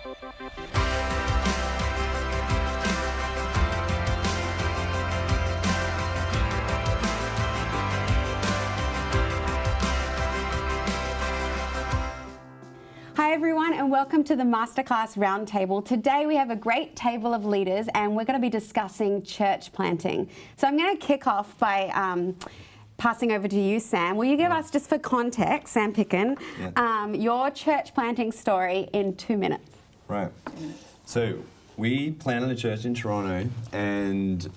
Hi everyone, and welcome to the Masterclass Roundtable. Today we have a great table of leaders and we're going to be discussing church planting. So I'm going to kick off by passing over to you, Sam. Will you give us, just for context, Sam Picken, your church planting story in 2 minutes? Right. So we planted a church in Toronto, and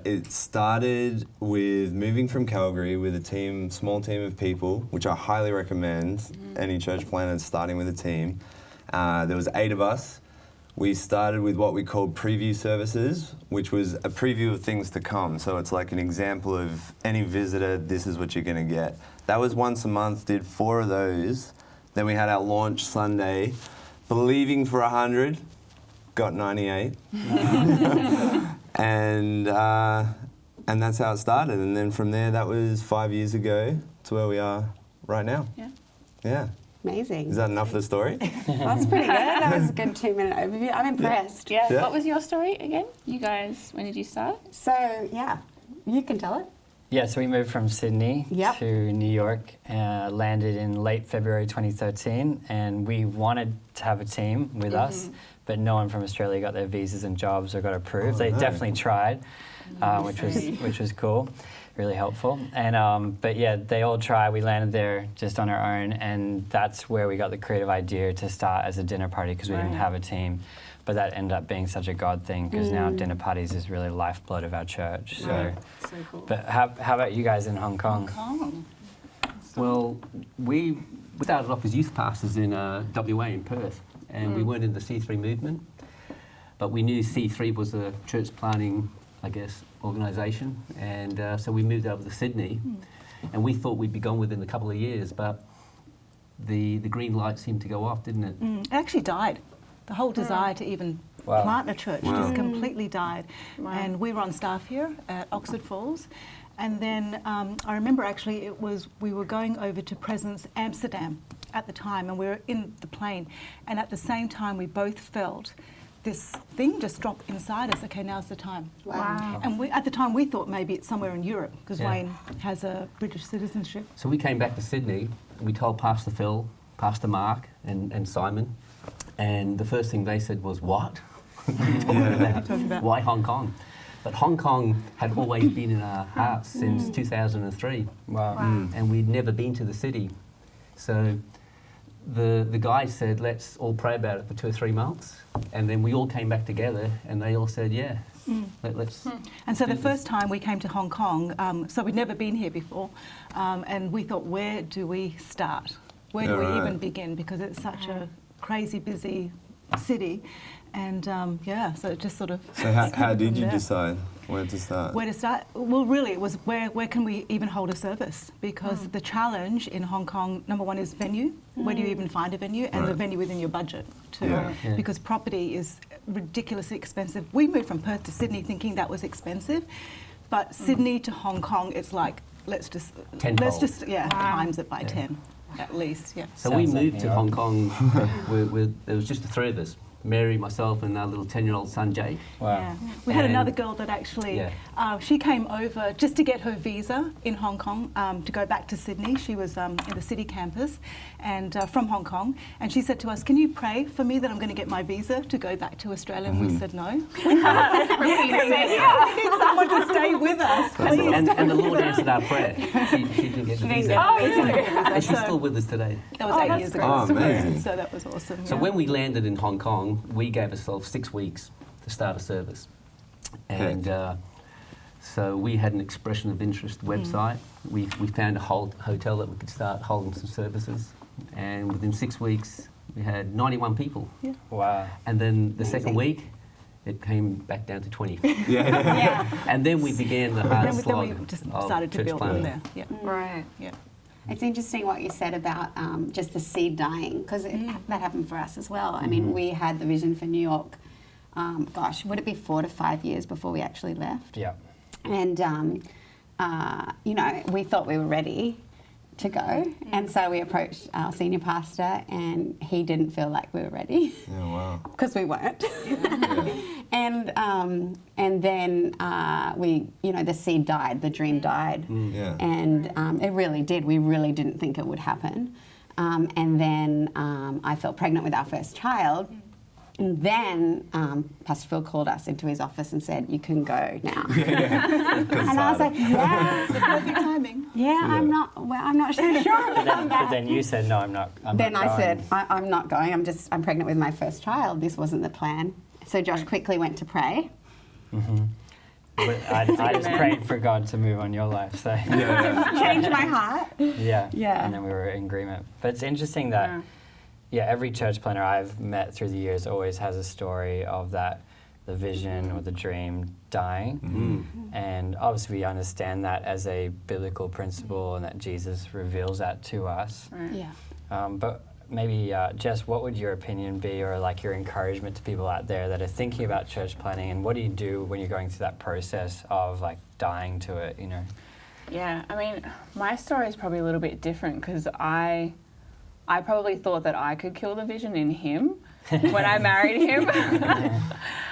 it started with moving from Calgary with a small team of people, which I highly recommend any church planter starting with a team. There was 8 of us. We started with what we called preview services, which was a preview of things to come. So it's like an example of any visitor, this is what you're going to get. That was once a month, did 4 of those. Then we had our launch Sunday, believing for 100. Got 98, and that's how it started. And then from there, that was 5 years ago to where we are right now. Yeah. Amazing. Is that enough for the story? That's pretty good. That was a good 2-minute overview. I'm impressed. Yeah. What was your story again? You guys, when did you start? So, yeah, you can tell it. Yeah, so we moved from Sydney to New York, landed in late February 2013, and we wanted to have a team with us, but no one from Australia got their visas and jobs or got approved. They definitely tried, which was cool, really helpful. And but yeah, they all tried. We landed there just on our own, and that's where we got the creative idea to start as a dinner party because we didn't have a team. But that ended up being such a God thing because now dinner parties is really the lifeblood of our church. So cool. But how about you guys in Hong Kong? Well, we started off as youth pastors in WA in Perth, and we weren't in the C3 movement, but we knew C3 was a church planting, I guess, organisation, and so we moved over to Sydney, and we thought we'd be gone within a couple of years, but the green light seemed to go off, didn't it? It actually died. The whole desire to even plant a church just completely died. And we were on staff here at Oxford Falls. And then I remember actually we were going over to Presence Amsterdam at the time, and we were in the plane. And at the same time, we both felt this thing just drop inside us. Okay, now's the time. Wow. And at the time, we thought maybe it's somewhere in Europe because Wayne has a British citizenship. So we came back to Sydney, and we told Pastor Phil, Pastor Mark, and Simon. And the first thing they said was, what? Why Hong Kong? But Hong Kong had always been in our hearts since 2003. Wow. And we'd never been to the city. So the guys said, let's all pray about it for 2 or 3 months. And then we all came back together and they all said, yeah, let's And so the first time we came to Hong Kong, so we'd never been here before, and we thought, where do we start? Where do we even begin? Because it's such a crazy busy city, and so it just sort of. So how did you decide where to start? Where to start? Well, really, it was where can we even hold a service? Because the challenge in Hong Kong, number one, is venue. Where do you even find a venue? And the venue within your budget too, because property is ridiculously expensive. We moved from Perth to Sydney thinking that was expensive, but Sydney to Hong Kong, it's like let's just times it by 10. At least, So we moved to Hong Kong there was just the 3 of us, Mary, myself, and our little 10-year-old son, Jake. Wow. Yeah. We had another girl that actually, she came over just to get her visa in Hong Kong to go back to Sydney. She was in the city campus and from Hong Kong. And she said to us, can you pray for me that I'm going to get my visa to go back to Australia? And we said no. We need someone to stay with us. And the Lord answered our prayer. She didn't get the visa. And she's still with us today. That was 8 years ago. Oh, amazing. So that was awesome. So when we landed in Hong Kong, we gave ourselves 6 weeks to start a service. And so we had an expression of interest website. We found a hotel that we could start holding some services. And within 6 weeks, we had 91 people. Yeah. Wow. And then the second week, it came back down to 20. And then we began the hard slog. Then we just started to build from there. Yeah. Right. Yeah. It's interesting what you said about just the seed dying, because that happened for us as well. I mean, we had the vision for New York, would it be 4 to 5 years before we actually left? Yeah. And, we thought we were ready to go. And so we approached our senior pastor, and he didn't feel like we were ready. Yeah, wow. Because we weren't. And then we, the seed died, the dream died. Yeah. And it really did. We really didn't think it would happen. And then I fell pregnant with our first child. And then Pastor Phil called us into his office and said, "You can go now." And I was like, "Yeah, It's the perfect timing. yeah, I'm not sure about that." But then you said, "No, I'm not." Then not I going. said, I'm not going. I'm pregnant with my first child. This wasn't the plan. So Josh quickly went to pray. But I just prayed for God to move on your life. So Changed my heart. yeah. Yeah. And then we were in agreement. But it's interesting that every church planner I've met through the years always has a story of that, the vision or the dream dying. And obviously we understand that as a biblical principle and that Jesus reveals that to us. Right. Yeah. But maybe, Jess, what would your opinion be, or like your encouragement to people out there that are thinking about church planning, and what do you do when you're going through that process of like dying to it, Yeah, I mean, my story is probably a little bit different because I probably thought that I could kill the vision in him when I married him.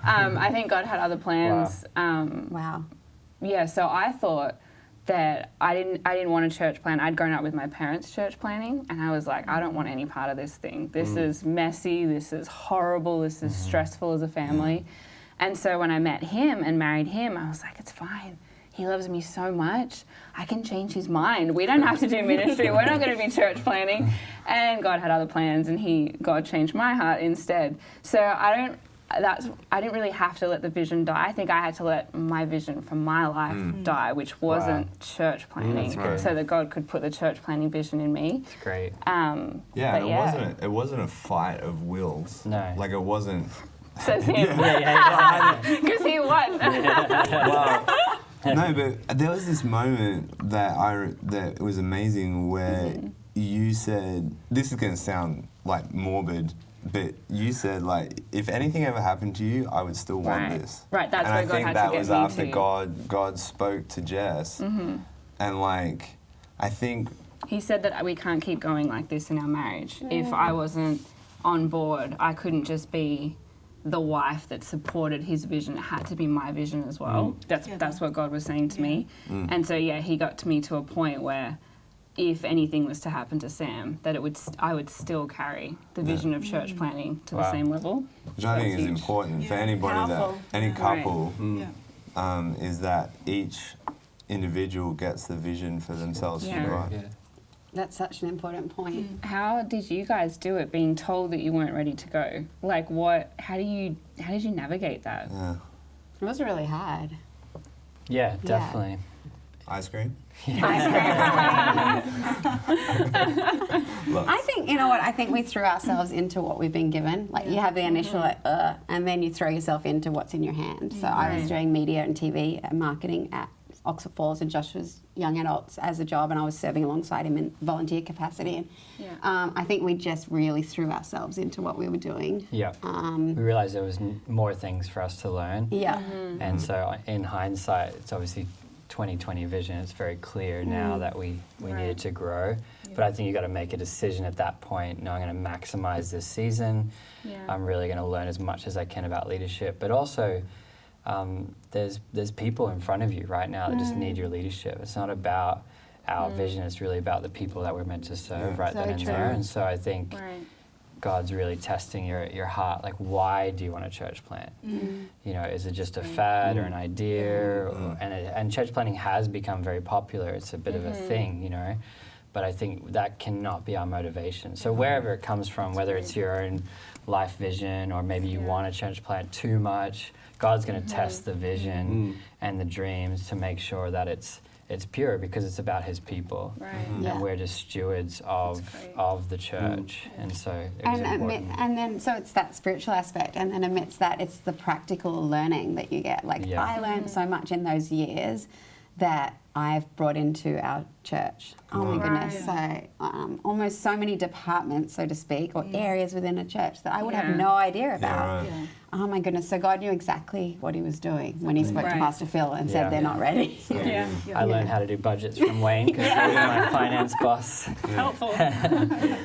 I think God had other plans. Wow. Yeah, so I thought that I didn't want a church plan. I'd grown up with my parents' church planning, and I was like, I don't want any part of this thing. This is messy, this is horrible, this is stressful as a family. And so when I met him and married him, I was like, it's fine. He loves me so much. I can change his mind. We don't have to do ministry. We're not going to be church planning. And God had other plans, and God changed my heart instead. So I didn't really have to let the vision die. I think I had to let my vision for my life die, which wasn't church planning, so that God could put the church planning vision in me. It's great. It wasn't a fight of wills. No. Like it wasn't. Says him. Because he won. Well, no, but there was this moment that was amazing where you said, this is going to sound like morbid, but you said, like, if anything ever happened to you, I would still want this. Right, that's and where I God think had that to get was me after to. God spoke to Jess. And, like, I think... He said that we can't keep going like this in our marriage. If I wasn't on board, I couldn't just be the wife that supported his vision. It had to be my vision as well. That's what God was saying to me. And so, he got to me to a point where if anything was to happen to Sam, that I would still carry the vision of church planning to the same level. Which I think is important for anybody any couple, is that each individual gets the vision for themselves from God. Yeah. That's such an important point. How did you guys do it, being told that you weren't ready to go? Like, how did you navigate that? Yeah. It was really hard. Yeah, definitely. Ice cream? I think, I think we threw ourselves into what we've been given. Like, you have the initial, and then you throw yourself into what's in your hand. So I was doing media and TV and marketing at Oxford Falls, and Josh was young adults as a job, and I was serving alongside him in volunteer capacity. And I think we just really threw ourselves into what we were doing. Yeah. We realised there was more things for us to learn. Yeah. And so in hindsight, it's obviously 2020 vision. It's very clear now that we needed to grow. But I think you got to make a decision at that point. No, I'm going to maximize this season. I'm really going to learn as much as I can about leadership. But also, there's people in front of you right now that just need your leadership. It's not about our vision. It's really about the people that we're meant to serve then and there. And so I think God's really testing your heart. Like, why do you want a church plant? Is it just a fad or an idea? And church planting has become very popular. It's a bit of a thing, But I think that cannot be our motivation. So wherever it comes from, whether it's your own life vision or maybe you want a church plant too much, God's going to test the vision and the dreams to make sure that it's pure, because it's about His people, and we're just stewards of the church, and so it was important. And then so it's that spiritual aspect, and then amidst that, it's the practical learning that you get. Like I learned so much in those years that I've brought into our church. Oh my goodness. So almost so many departments, so to speak, or areas within a church that I would have no idea about. Yeah. Oh my goodness. So God knew exactly what he was doing when he spoke to Pastor Phil and said they're not ready. I learned how to do budgets from Wayne because he was my finance boss. Helpful.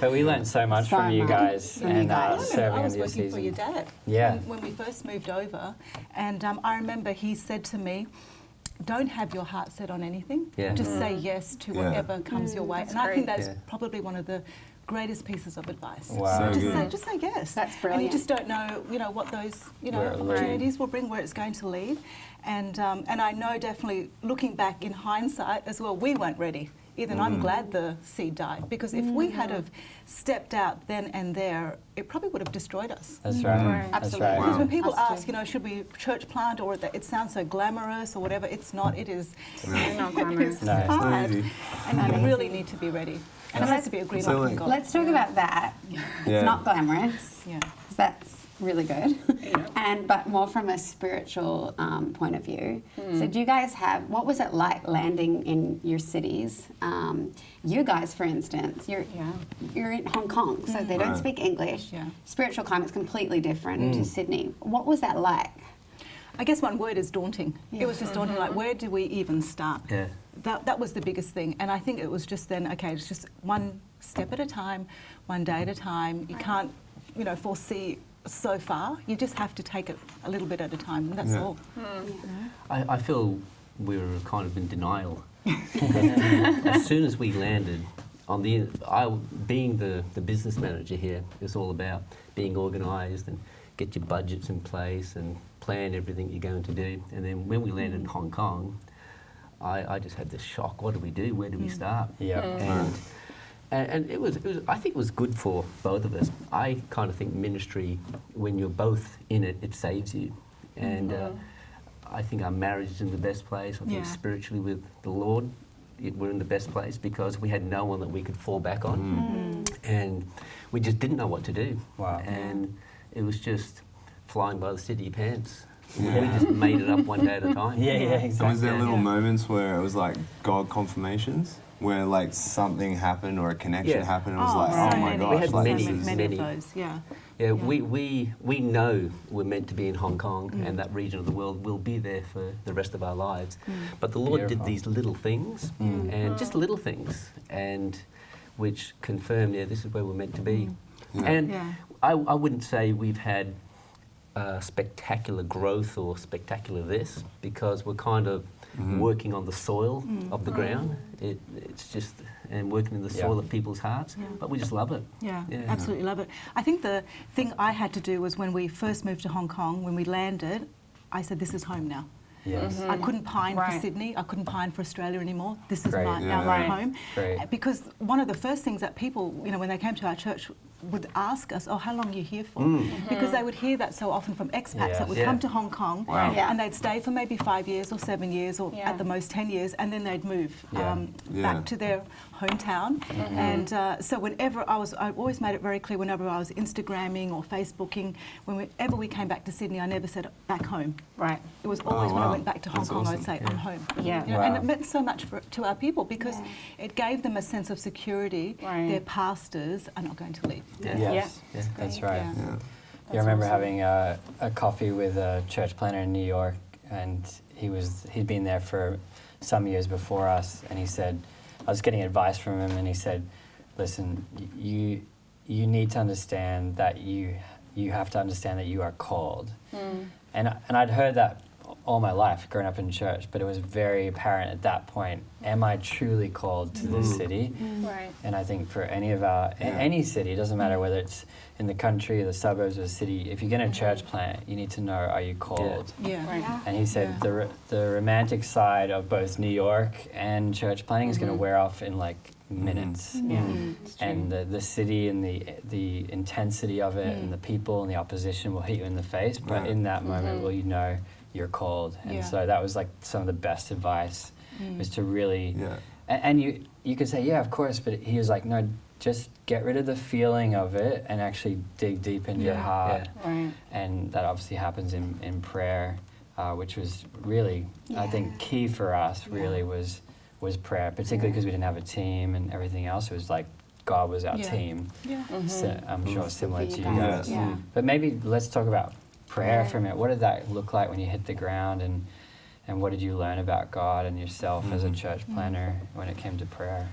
But we learned so much from you guys and serving I was in your working season. for your dad when we first moved over, and I remember he said to me, don't have your heart set on anything. Just say yes to whatever comes your way. And I think that's probably one of the greatest pieces of advice. Wow. So just say yes. That's brilliant. And you just don't know, what those, opportunities will bring, where it's going to lead. And I know definitely, looking back in hindsight as well, we weren't ready either. And I'm glad the seed died, because if we had have stepped out then and there, it probably would have destroyed us. That's right. That's Absolutely. right. Because when people ask, should we church plant, or that it sounds so glamorous or whatever, it's not. It is. Not glamorous. It's No, it's not hard, easy. and you really need to be ready. And it has to be a green light from God. Let's talk about that. It's not glamorous. Yeah. 'Cause that's really good. But more from a spiritual point of view. So do you guys what was it like landing in your cities? You guys, for instance, you're in Hong Kong, so they don't speak English. Yeah. Spiritual climate's completely different to Sydney. What was that like? I guess one word is daunting. It was just daunting. Like, where do we even start? Yeah. That was the biggest thing. And I think it was just then, okay, it's just one step at a time, one day at a time. You can't, foresee so far. You just have to take it a little bit at a time, and that's all. I feel we were kind of in denial. As soon as we landed, being the business manager here, it's all about being organised and get your budgets in place and plan everything you're going to do. And then when we landed in Hong Kong, I just had this shock. What do we do? Where do we start? And it was I think it was good for both of us. I kind of think ministry, when you're both in it, it saves you. And I think our marriage is in the best place. I think spiritually with the Lord, we're in the best place because we had no one that we could fall back on. And we just didn't know what to do. Wow. And it was just flying by the seat of your pants. We just made it up one day at a time. Exactly. And was there little moments where it was like God confirmations? Where like something happened or a connection happened and it was like, so oh my many. gosh. We had like, many of those, Yeah, we know we're meant to be in Hong Kong and that region of the world will be there for the rest of our lives. But the Lord did these little things, and just little things, and which confirmed, this is where we're meant to be. And I wouldn't say we've had spectacular growth or spectacular this, because we're kind of working on the soil of the ground. It's just, and working in the soil of people's hearts, but we just love it. Yeah, absolutely love it. I think the thing I had to do was when we first moved to Hong Kong, when we landed, I said, this is home now. Yes. I couldn't pine for Sydney. I couldn't pine for Australia anymore. This is our home. Great. Because one of the first things that people, when they came to our church, would ask us, how long are you here for? Because they would hear that so often from expats that would come to Hong Kong and they'd stay for maybe 5 years or 7 years or at the most 10 years, and then they'd move back to their hometown. And so whenever I always made it very clear, whenever I was Instagramming or Facebooking, whenever we came back to Sydney, I never said back home. Right. It was always when I went back to Hong Kong, I'd say, I'm home. And it meant so much to our people, because it gave them a sense of security. Their pastors are not going to leave. Yes, that's right. That's I remember awesome. having a coffee with a church planner in New York, and he'd been there for some years before us, and he said, I was getting advice from him, and he said, listen, you need to understand that you have to understand that you are called. And I'd heard that all my life growing up in church, but it was very apparent at that point, am I truly called to this city? Right. And I think for any city, it doesn't matter whether it's in the country or the suburbs or the city, if you're going to church plant, you need to know, are you called? And he said the romantic side of both New York and church planting is going to wear off in like minutes. And the city and the intensity of it and the people and the opposition will hit you in the face, but in that moment will you know you're called. And so that was like some of the best advice, was to really and you could say, yeah, of course, but he was like, no, just get rid of the feeling of it and actually dig deep into your heart. And that obviously happens in prayer. which was really, I think, key for us. Really was prayer, particularly because we didn't have a team and everything else. It was like God was our team. Yeah. So I'm sure similar to you guys. guys. Yeah. But maybe let's talk about prayer for a minute. What did that look like when you hit the ground, and what did you learn about God and yourself as a church planner when it came to prayer?